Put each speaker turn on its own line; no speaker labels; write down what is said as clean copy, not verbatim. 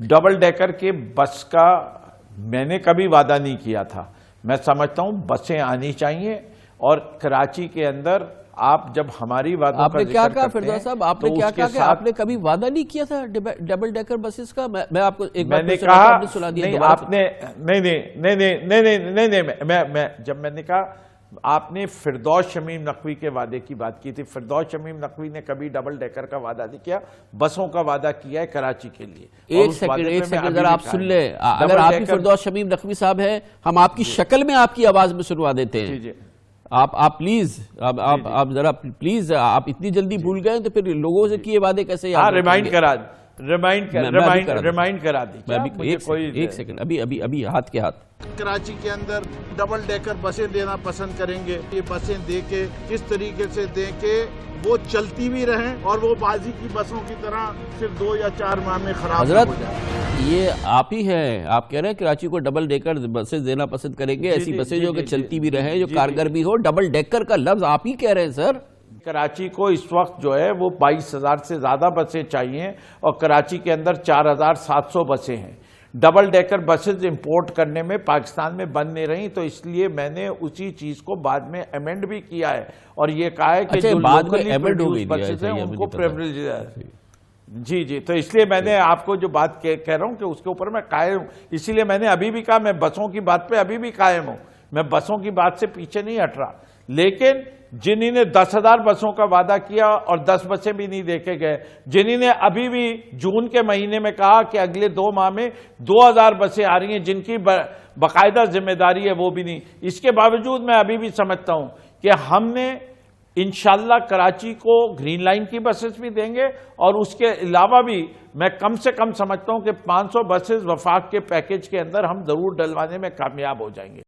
Double decker کے بس کا میں نے کبھی وعدہ نہیں کیا تھا. میں سمجھتا ہوں بسیں آنی چاہیے اور کراچی کے اندر آپ جب ہماری وعدوں کا ذکر کرتے ہیں. آپ نے کیا کہا
فردوس صاحب؟ آپ نے کیا کہا کہ آپ نے کبھی وعدہ نہیں کیا تھا ڈبل ڈیکر بسز کا؟ میں آپ کو ایک بار
میں نے کہا نہیں آپ نے جب میں نے کہا آپ نے فردوس شمیم نقوی کے وعدے کی بات کی تھی. فردوس شمیم نقوی نے کبھی ڈبل ڈیکر کا وعدہ نہیں کیا, بسوں کا وعدہ کیا ہے کراچی کے لیے.
ایک سیکنڈ ذرا آپ سن لیں. اگر آپ کی فردوس شمیم نقوی صاحب ہیں, ہم آپ کی شکل میں آپ کی آواز میں سنوا دیتے ہیں. آپ پلیز آپ ذرا پلیز, آپ اتنی جلدی بھول گئے تو پھر لوگوں سے کیے وعدے کیسے یاد رکھیں گے؟
ریمائنڈ کرا دی.
ایک سیکنڈ, ابھی ہاتھ کے ہاتھ.
کراچی کے اندر ڈبل ڈیکر بسیں دینا پسند کریں گے. یہ بسیں دے کے کس طریقے سے دیں کہ وہ چلتی بھی رہیں اور وہ بازی کی بسوں کی طرح صرف 2 یا 4 ماہ میں خراب ہو جائیں.
یہ آپ ہی ہیں, آپ کہہ رہے ہیں کراچی کو ڈبل ڈیکر بسیں دینا پسند کریں گے, ایسی بسیں جو کہ چلتی بھی رہیں, جو کارگر بھی ہو. ڈبل ڈیکر کا لفظ آپ ہی کہہ رہے ہیں سر.
کراچی کو اس وقت جو ہے وہ 22,000 سے زیادہ بسیں چاہیے اور کراچی کے اندر 4,700 بسیں ہیں. ڈبل ڈیکر بسز امپورٹ کرنے میں پاکستان میں بند نہیں رہی, تو اس لیے میں نے اسی چیز کو بعد میں ایمنڈ بھی کیا ہے اور یہ کہا ہے کہ جو لوکلی پروڈیوس بسز ہیں ان کو پریویلیج ہے. جی تو اس لیے میں نے آپ کو جو بات کہہ رہا ہوں کہ اس کے اوپر میں قائم ہوں. اسی لیے میں نے ابھی بھی کہا میں بسوں کی بات پہ ابھی بھی قائم ہوں. میں بسوں کی بات سے پیچھے نہیں ہٹ رہا, لیکن جنہوں نے 10,000 بسوں کا وعدہ کیا اور 10 بسیں بھی نہیں دیکھے گئے, جنہوں نے ابھی بھی جون کے مہینے میں کہا کہ اگلے 2 ماہ میں 2,000 بسیں آ رہی ہیں, جن کی باقاعدہ ذمہ داری ہے, وہ بھی نہیں. اس کے باوجود میں ابھی بھی سمجھتا ہوں کہ ہم نے انشاءاللہ کراچی کو گرین لائن کی بسز بھی دیں گے اور اس کے علاوہ بھی میں کم سے کم سمجھتا ہوں کہ 500 بسز وفاق کے پیکیج کے اندر ہم ضرور ڈلوانے میں کامیاب ہو جائیں گے.